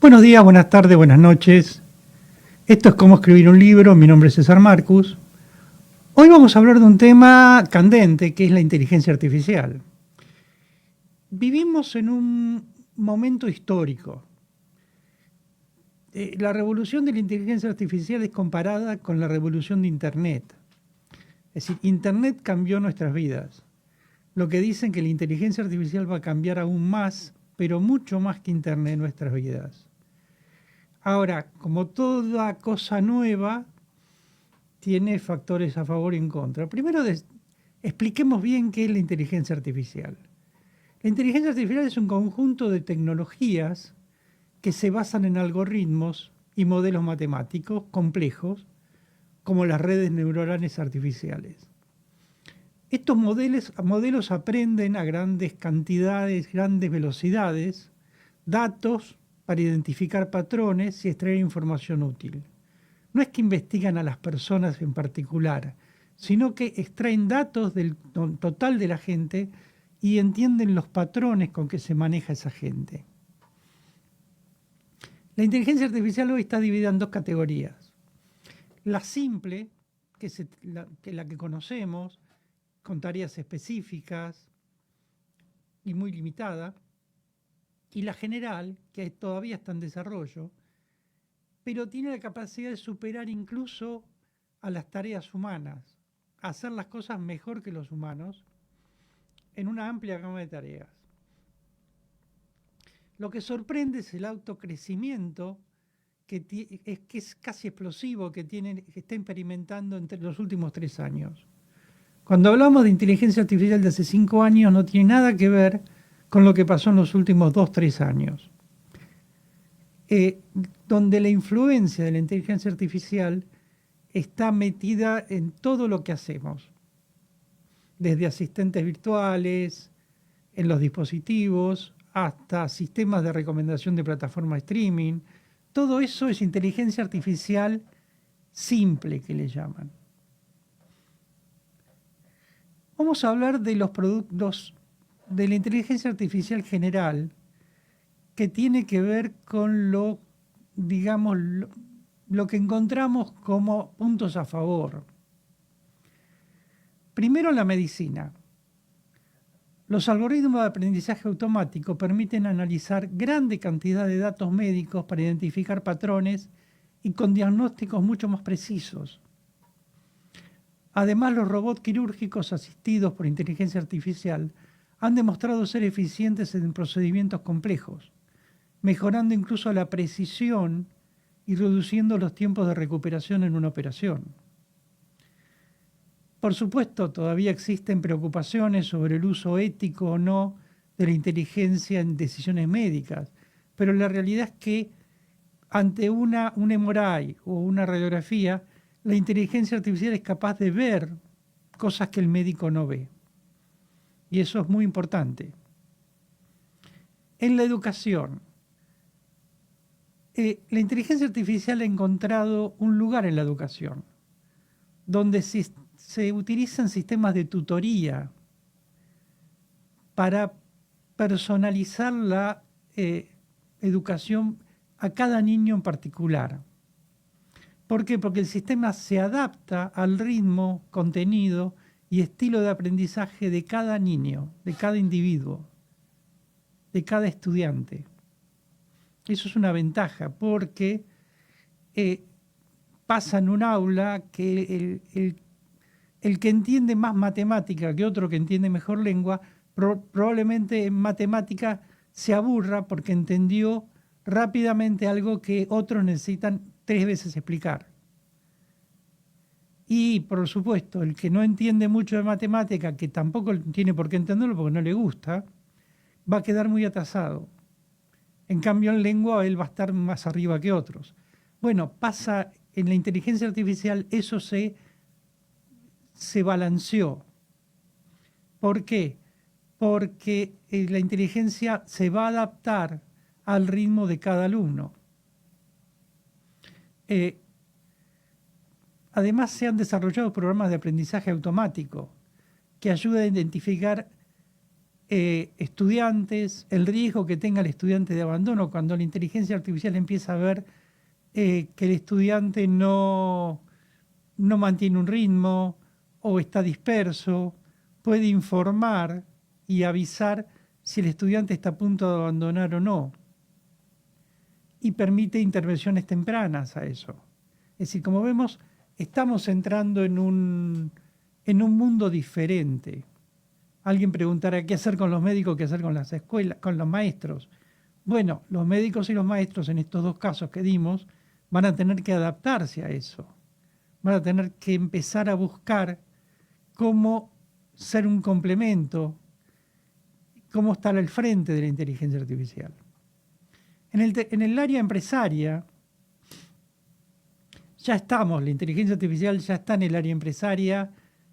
Buenos días, buenas tardes, buenas noches. Esto es Cómo escribir un libro. Mi nombre es César Marcus. Hoy vamos a hablar de un tema candente que es la inteligencia artificial. Vivimos en un momento histórico. La revolución de la inteligencia artificial es comparada con la revolución de Internet. Es decir, Internet cambió nuestras vidas. Lo que dicen que la inteligencia artificial va a cambiar aún más, pero mucho más que Internet nuestras vidas. Ahora, como toda cosa nueva, tiene factores a favor y en contra. Primero, expliquemos bien qué es la inteligencia artificial. La inteligencia artificial es un conjunto de tecnologías que se basan en algoritmos y modelos matemáticos complejos, como las redes neuronales artificiales. Estos modelos aprenden a grandes cantidades, grandes velocidades, datos para identificar patrones y extraer información útil. No es que investigan a las personas en particular, sino que extraen datos del total de la gente y entienden los patrones con que se maneja esa gente. La inteligencia artificial hoy está dividida en dos categorías. La simple, que es la que conocemos, con tareas específicas y muy limitada, y la general, que todavía está en desarrollo, pero tiene la capacidad de superar incluso a las tareas humanas, hacer las cosas mejor que los humanos en una amplia gama de tareas. Lo que sorprende es el autocrecimiento que es casi explosivo que está experimentando entre los últimos 3 años. Cuando hablamos de inteligencia artificial de hace 5 años, no tiene nada que ver con lo que pasó en los últimos 2, 3 años. Donde la influencia de la inteligencia artificial está metida en todo lo que hacemos, desde asistentes virtuales, en los dispositivos, hasta sistemas de recomendación de plataforma de streaming. Todo eso es inteligencia artificial simple, que le llaman. Vamos a hablar de los productos de la inteligencia artificial general, que tiene que ver con digamos, lo que encontramos como puntos a favor. Primero, la medicina. Los algoritmos de aprendizaje automático permiten analizar grande cantidad de datos médicos para identificar patrones y con diagnósticos mucho más precisos. Además, los robots quirúrgicos asistidos por inteligencia artificial han demostrado ser eficientes en procedimientos complejos, mejorando incluso la precisión y reduciendo los tiempos de recuperación en una operación. Por supuesto, todavía existen preocupaciones sobre el uso ético o no de la inteligencia en decisiones médicas, pero la realidad es que ante un MRI o una radiografía, la inteligencia artificial es capaz de ver cosas que el médico no ve. Y eso es muy importante. En la educación, la inteligencia artificial ha encontrado un lugar en la educación, donde se utilizan sistemas de tutoría para personalizar la educación a cada niño en particular. ¿Por qué? Porque el sistema se adapta al ritmo, contenido y estilo de aprendizaje de cada niño, de cada individuo, de cada estudiante. Eso es una ventaja porque pasa en un aula que el que entiende más matemática que otro que entiende mejor lengua, probablemente en matemática se aburra porque entendió rápidamente algo que otros necesitan 3 veces explicar. Y, por supuesto, el que no entiende mucho de matemática, que tampoco tiene por qué entenderlo porque no le gusta, va a quedar muy atrasado. En cambio, en lengua él va a estar más arriba que otros. Bueno, pasa en la inteligencia artificial, eso se balanceó. ¿Por qué? Porque la inteligencia se va a adaptar al ritmo de cada alumno. Además, se han desarrollado programas de aprendizaje automático que ayudan a identificar estudiantes, el riesgo que tenga el estudiante de abandono cuando la inteligencia artificial empieza a ver que el estudiante no mantiene un ritmo o está disperso, puede informar y avisar si el estudiante está a punto de abandonar o no, y permite intervenciones tempranas a eso. Es decir, como vemos, estamos entrando en un mundo diferente. Alguien preguntará qué hacer con los médicos, qué hacer con las escuelas, con los maestros. Bueno, los médicos y los maestros en estos dos casos que dimos van a tener que adaptarse a eso. Van a tener que empezar a buscar cómo ser un complemento, cómo estar al frente de la inteligencia artificial. En el área empresaria, ya estamos, la inteligencia artificial ya está en el área empresaria.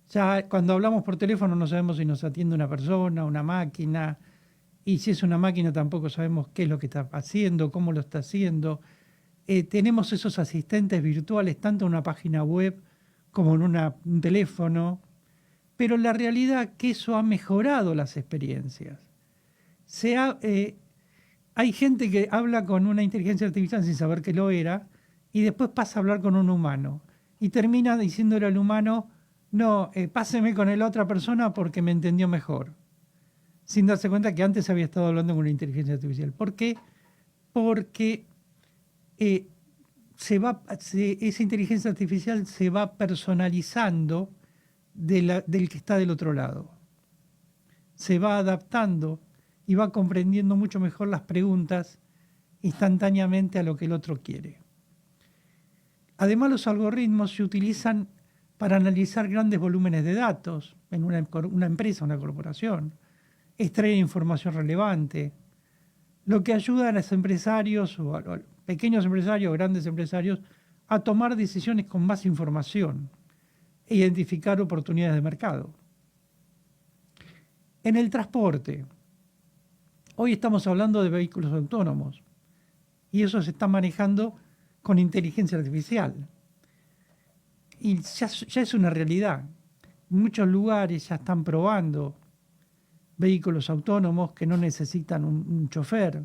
Ya cuando hablamos por teléfono no sabemos si nos atiende una persona, una máquina, y si es una máquina tampoco sabemos qué es lo que está haciendo, cómo lo está haciendo. Tenemos esos asistentes virtuales tanto en una página web como en un teléfono, pero la realidad es que eso ha mejorado las experiencias. Hay gente que habla con una inteligencia artificial sin saber que lo era y después pasa a hablar con un humano y termina diciéndole al humano, no, páseme con la otra persona porque me entendió mejor, sin darse cuenta que antes había estado hablando con una inteligencia artificial. ¿Por qué? Porque esa inteligencia artificial se va personalizando del que está del otro lado. Se va adaptando y va comprendiendo mucho mejor las preguntas instantáneamente a lo que el otro quiere. Además, los algoritmos se utilizan para analizar grandes volúmenes de datos en una empresa, una corporación, extraer información relevante, lo que ayuda a los empresarios o a los pequeños empresarios o grandes empresarios a tomar decisiones con más información e identificar oportunidades de mercado. En el transporte, hoy estamos hablando de vehículos autónomos y eso se está manejando con inteligencia artificial. Y ya es una realidad. En muchos lugares ya están probando vehículos autónomos que no necesitan un chofer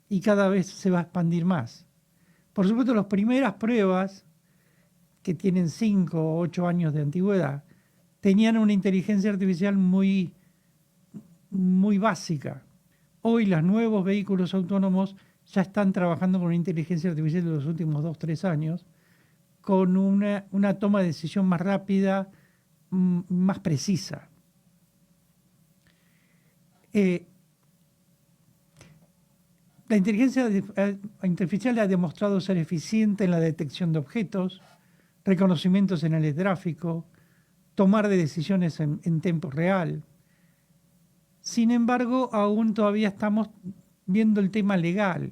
y cada vez se va a expandir más. Por supuesto, las primeras pruebas, que tienen 5 o 8 años de antigüedad, tenían una inteligencia artificial muy, muy básica. Hoy los nuevos vehículos autónomos ya están trabajando con una inteligencia artificial de los últimos 2-3 años, con una toma de decisión más rápida, más precisa. La inteligencia artificial ha demostrado ser eficiente en la detección de objetos, reconocimientos en el tráfico, tomar de decisiones en tiempo real. Sin embargo, aún todavía estamos viendo el tema legal,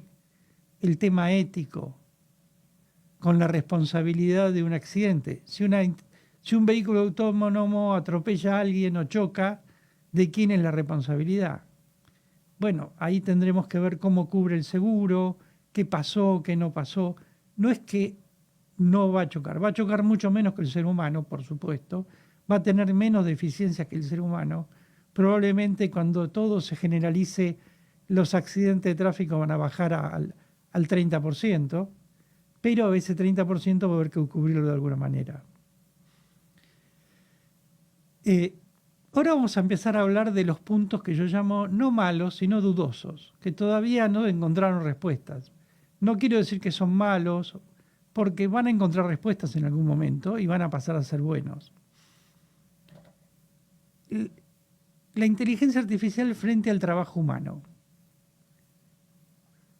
el tema ético, con la responsabilidad de un accidente. Si un vehículo autónomo atropella a alguien o choca, ¿de quién es la responsabilidad? Bueno, ahí tendremos que ver cómo cubre el seguro, qué pasó, qué no pasó. No es que no va a chocar mucho menos que el ser humano, por supuesto, va a tener menos deficiencias que el ser humano. Probablemente cuando todo se generalice, los accidentes de tráfico van a bajar al 30%, pero ese 30% va a haber que cubrirlo de alguna manera. Ahora vamos a empezar a hablar de los puntos que yo llamo no malos, sino dudosos, que todavía no encontraron respuestas. No quiero decir que son malos, porque van a encontrar respuestas en algún momento y van a pasar a ser buenos. La inteligencia artificial frente al trabajo humano.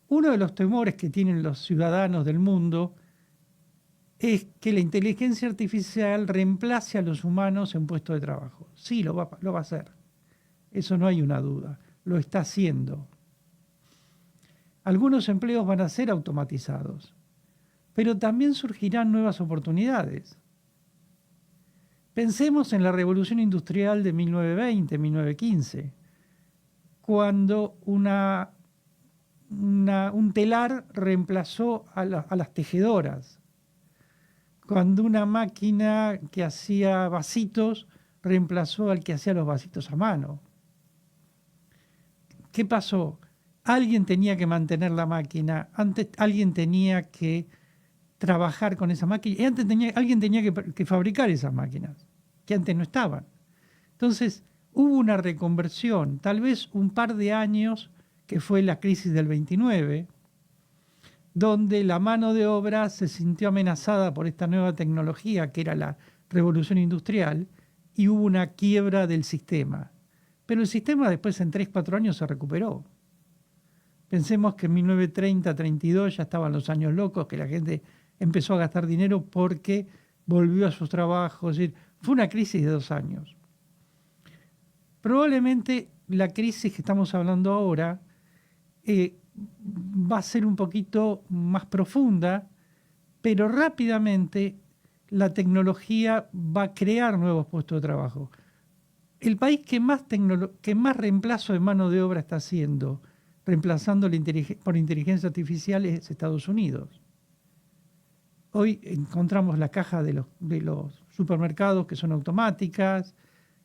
Uno de los temores que tienen los ciudadanos del mundo es que la inteligencia artificial reemplace a los humanos en puestos de trabajo. Sí, lo va a hacer. Eso no hay una duda. Lo está haciendo. Algunos empleos van a ser automatizados, pero también surgirán nuevas oportunidades. Pensemos en la revolución industrial de 1920, 1915, cuando un telar reemplazó a las tejedoras, cuando una máquina que hacía vasitos reemplazó al que hacía los vasitos a mano. ¿qué pasó? Alguien tenía que mantener la máquina, antes alguien tenía que trabajar con esa máquina y antes alguien tenía que fabricar esas máquinas, que antes no estaban. Entonces hubo una reconversión, tal vez un par de años, que fue la crisis del 29, donde la mano de obra se sintió amenazada por esta nueva tecnología que era la revolución industrial y hubo una quiebra del sistema. Pero el sistema después en 3, 4 años se recuperó. Pensemos que en 1930, 32 ya estaban los años locos, que la gente empezó a gastar dinero porque volvió a sus trabajos. Es decir, fue una crisis de 2 años. Probablemente la crisis que estamos hablando ahora va a ser un poquito más profunda, pero rápidamente la tecnología va a crear nuevos puestos de trabajo. El país que más reemplazo de mano de obra está haciendo, reemplazando por inteligencia artificial, es Estados Unidos. Hoy encontramos la caja de los supermercados que son automáticas,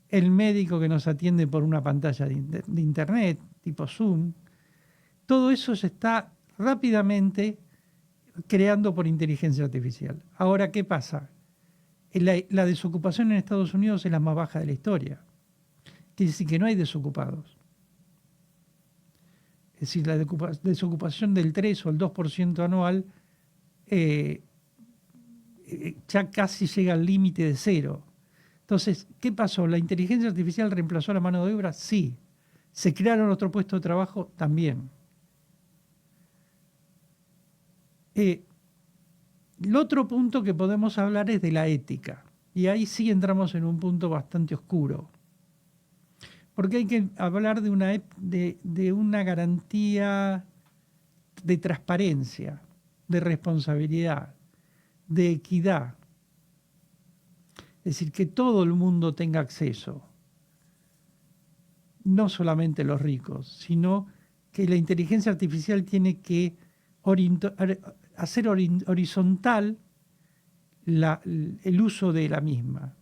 el médico que nos atiende por una pantalla de internet, tipo Zoom. Todo eso se está rápidamente creando por inteligencia artificial. Ahora, ¿qué pasa? La desocupación en Estados Unidos es la más baja de la historia. Quiere decir que no hay desocupados. Es decir, la desocupación del 3 o el 2% anual ya casi llega al límite de 0. Entonces, ¿qué pasó? ¿La inteligencia artificial reemplazó a la mano de obra? Sí. ¿Se crearon otros puestos de trabajo? También. El otro punto que podemos hablar es de la ética. Y ahí sí entramos en un punto bastante oscuro. Porque hay que hablar de una garantía de transparencia, de responsabilidad, de equidad. Es decir, que todo el mundo tenga acceso. No solamente los ricos, sino que la inteligencia artificial tiene que hacer horizontal el uso de la misma.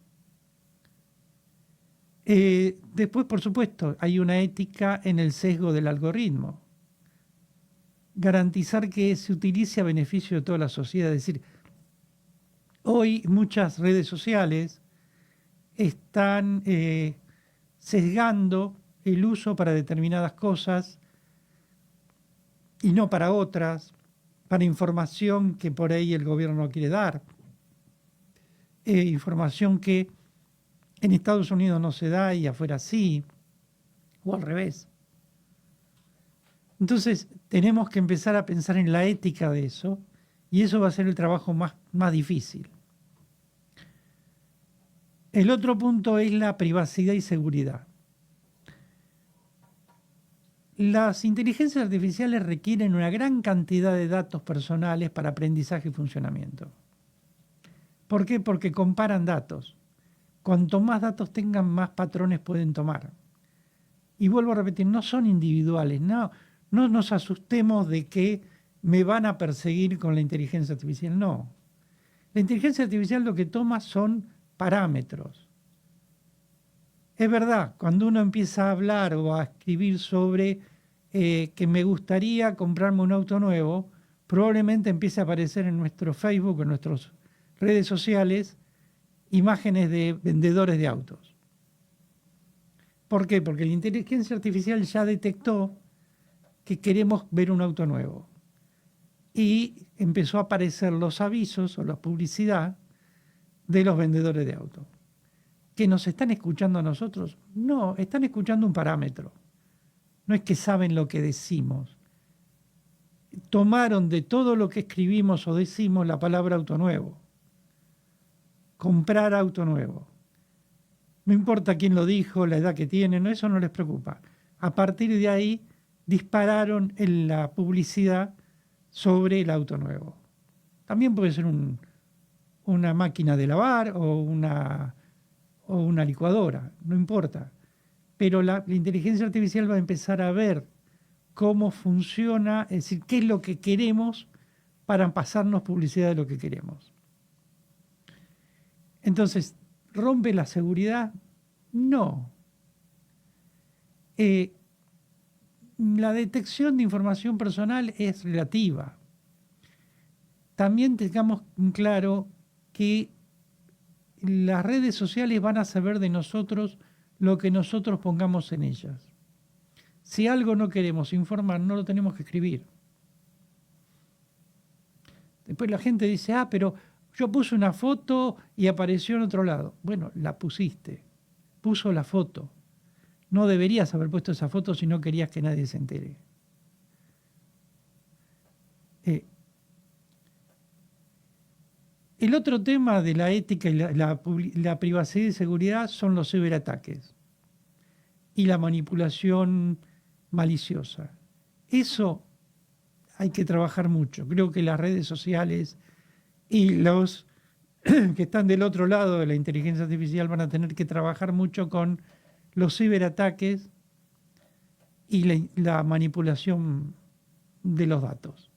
Después, por supuesto, hay una ética en el sesgo del algoritmo. Garantizar que se utilice a beneficio de toda la sociedad. Es decir, hoy muchas redes sociales están sesgando el uso para determinadas cosas y no para otras, para información que por ahí el gobierno no quiere dar, información que en Estados Unidos no se da y afuera sí, o al revés. Entonces tenemos que empezar a pensar en la ética de eso y eso va a ser el trabajo más difícil. El otro punto es la privacidad y seguridad. Las inteligencias artificiales requieren una gran cantidad de datos personales para aprendizaje y funcionamiento. ¿Por qué? Porque comparan datos. Cuanto más datos tengan, más patrones pueden tomar. Y vuelvo a repetir, no son individuales, no nos asustemos de que me van a perseguir con la inteligencia artificial, no. La inteligencia artificial lo que toma son parámetros. Es verdad, cuando uno empieza a hablar o a escribir sobre que me gustaría comprarme un auto nuevo, probablemente empiece a aparecer en nuestro Facebook, en nuestras redes sociales, imágenes de vendedores de autos. ¿Por qué? Porque la inteligencia artificial ya detectó que queremos ver un auto nuevo. Y empezó a aparecer los avisos o la publicidad de los vendedores de autos. ¿Que nos están escuchando a nosotros? No, están escuchando un parámetro. No es que saben lo que decimos. Tomaron de todo lo que escribimos o decimos la palabra auto nuevo. Comprar auto nuevo. No importa quién lo dijo, la edad que tienen, eso no les preocupa. A partir de ahí dispararon en la publicidad sobre el auto nuevo. También puede ser una máquina de lavar o una licuadora, no importa. Pero la inteligencia artificial va a empezar a ver cómo funciona, es decir, qué es lo que queremos para pasarnos publicidad de lo que queremos. Entonces, ¿rompe la seguridad? No. la detección de información personal es relativa. También tengamos claro que las redes sociales van a saber de nosotros lo que nosotros pongamos en ellas. Si algo no queremos informar, no lo tenemos que escribir. Después la gente dice, pero yo puse una foto y apareció en otro lado. Bueno, la pusiste, puso la foto. No deberías haber puesto esa foto si no querías que nadie se entere. El otro tema de la ética y la privacidad y seguridad son los ciberataques y la manipulación maliciosa. Eso hay que trabajar mucho. Creo que las redes sociales y los que están del otro lado de la inteligencia artificial van a tener que trabajar mucho con los ciberataques y la manipulación de los datos.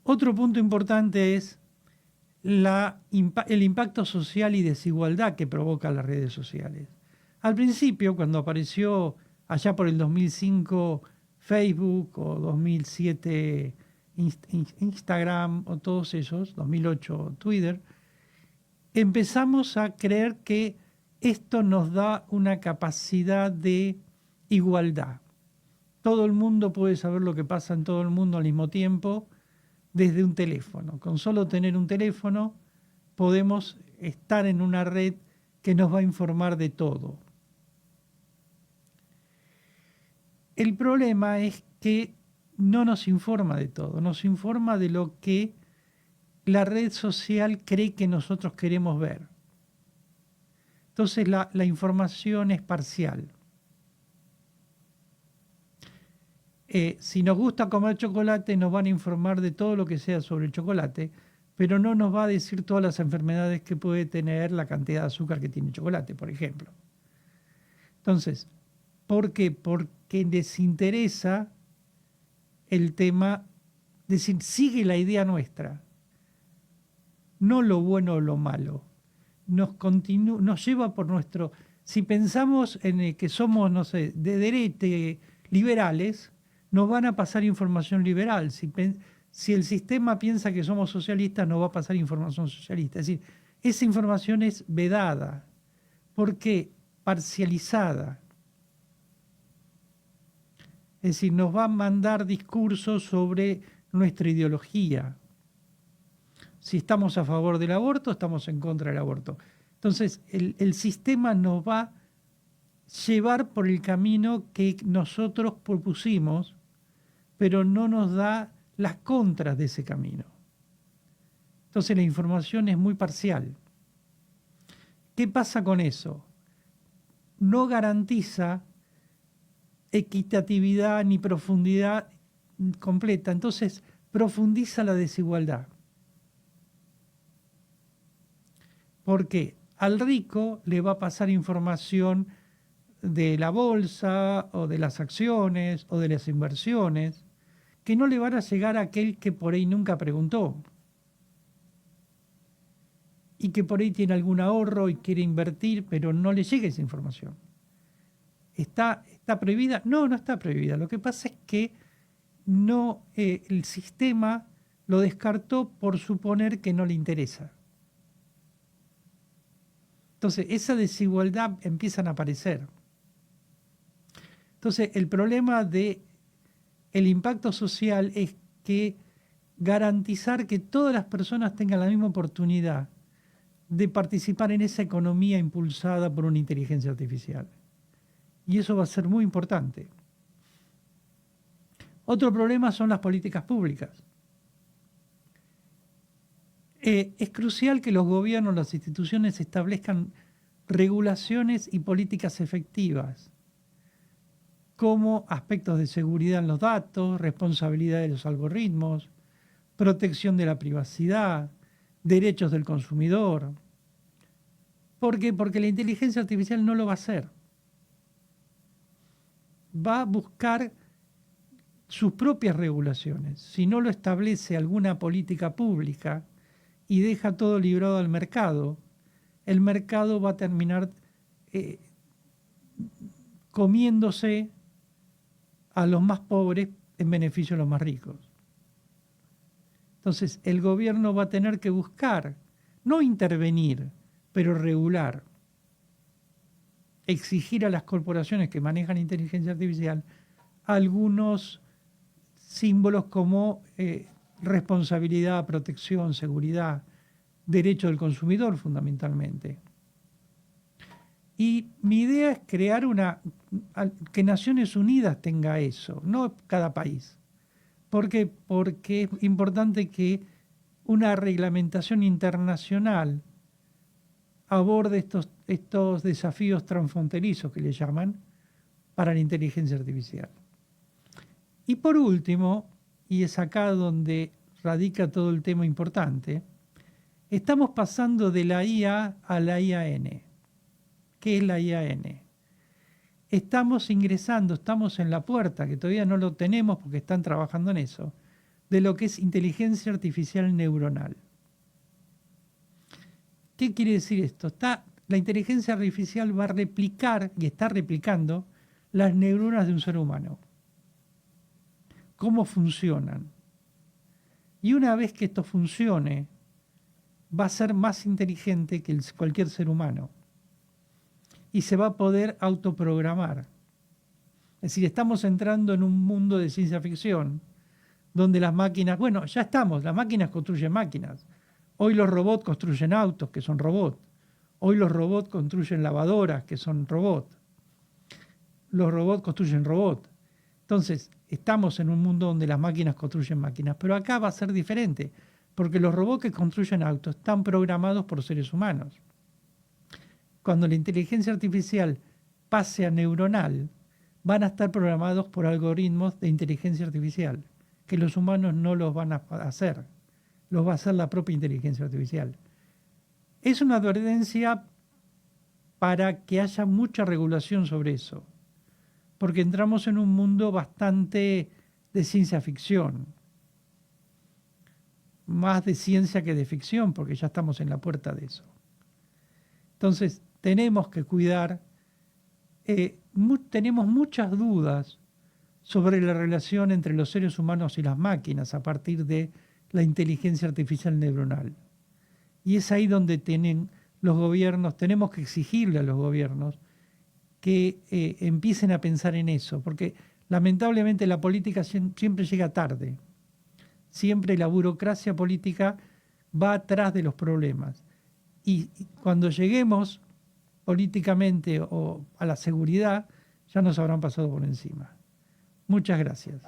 Otro punto importante es el impacto social y desigualdad que provocan las redes sociales. Al principio, cuando apareció allá por el 2005 Facebook o 2007 Instagram o todos esos, 2008 Twitter, empezamos a creer que esto nos da una capacidad de igualdad. Todo el mundo puede saber lo que pasa en todo el mundo al mismo tiempo desde un teléfono. Con solo tener un teléfono podemos estar en una red que nos va a informar de todo. El problema es que no nos informa de todo, nos informa de lo que la red social cree que nosotros queremos ver. Entonces la información es parcial. Si nos gusta comer chocolate, nos van a informar de todo lo que sea sobre el chocolate, pero no nos va a decir todas las enfermedades que puede tener la cantidad de azúcar que tiene el chocolate, por ejemplo. Entonces, ¿por qué? Porque les interesa el tema, es decir, sigue la idea nuestra, no lo bueno o lo malo. Nos lleva por nuestro... Si pensamos en que somos, no sé, de derecha, liberales, nos van a pasar información liberal. Si el sistema piensa que somos socialistas, nos va a pasar información socialista. Es decir, esa información es vedada. ¿Por qué? Parcializada. Es decir, nos va a mandar discursos sobre nuestra ideología. Si estamos a favor del aborto, estamos en contra del aborto. Entonces, el sistema nos va a llevar por el camino que nosotros propusimos, pero no nos da las contras de ese camino. Entonces la información es muy parcial. ¿Qué pasa con eso? No garantiza equitatividad ni profundidad completa, entonces profundiza la desigualdad. Porque al rico le va a pasar información de la bolsa o de las acciones o de las inversiones que no le van a llegar a aquel que por ahí nunca preguntó y que por ahí tiene algún ahorro y quiere invertir, pero no le llega esa información. ¿Está prohibida? No, no está prohibida. Lo que pasa es que no, el sistema lo descartó por suponer que no le interesa. Entonces, esa desigualdad empiezan a aparecer. Entonces, el problema del impacto social es que garantizar que todas las personas tengan la misma oportunidad de participar en esa economía impulsada por una inteligencia artificial. Y eso va a ser muy importante. Otro problema son las políticas públicas. Es crucial que los gobiernos, las instituciones establezcan regulaciones y políticas efectivas, como aspectos de seguridad en los datos, responsabilidad de los algoritmos, protección de la privacidad, derechos del consumidor. ¿Por qué? Porque la inteligencia artificial no lo va a hacer. Va a buscar sus propias regulaciones. Si no lo establece alguna política pública y deja todo librado al mercado, el mercado va a terminar comiéndose a los más pobres en beneficio de los más ricos. Entonces, el gobierno va a tener que buscar, no intervenir, pero regular, exigir a las corporaciones que manejan inteligencia artificial algunos símbolos como responsabilidad, protección, seguridad, derecho del consumidor fundamentalmente. Y mi idea es crear que Naciones Unidas tenga eso, no cada país. ¿Por qué? Porque es importante que una reglamentación internacional aborde estos desafíos transfronterizos que le llaman para la inteligencia artificial. Y por último, y es acá donde radica todo el tema importante, estamos pasando de la IA a la IAN. ¿Qué es la IAN? Estamos ingresando, estamos en la puerta, que todavía no lo tenemos porque están trabajando en eso, de lo que es inteligencia artificial neuronal. ¿Qué quiere decir esto? La inteligencia artificial va a replicar, y está replicando, las neuronas de un ser humano. ¿Cómo funcionan? Y una vez que esto funcione, va a ser más inteligente que cualquier ser humano. Y se va a poder autoprogramar. Es decir, estamos entrando en un mundo de ciencia ficción, donde las máquinas, bueno, ya estamos, las máquinas construyen máquinas. Hoy los robots construyen autos, que son robots. Hoy los robots construyen lavadoras, que son robots. Los robots construyen robots. Entonces, estamos en un mundo donde las máquinas construyen máquinas, pero acá va a ser diferente, porque los robots que construyen autos están programados por seres humanos. Cuando la inteligencia artificial pase a neuronal, van a estar programados por algoritmos de inteligencia artificial, que los humanos no los van a hacer, los va a hacer la propia inteligencia artificial. Es una advertencia para que haya mucha regulación sobre eso, porque entramos en un mundo bastante de ciencia ficción, más de ciencia que de ficción, porque ya estamos en la puerta de eso. Entonces, tenemos que cuidar, tenemos muchas dudas sobre la relación entre los seres humanos y las máquinas a partir de la inteligencia artificial neuronal. Y es ahí donde tienen los gobiernos, tenemos que exigirle a los gobiernos que empiecen a pensar en eso, porque lamentablemente la política siempre llega tarde. Siempre la burocracia política va atrás de los problemas. Y cuando lleguemos políticamente o a la seguridad, ya nos habrán pasado por encima. Muchas gracias.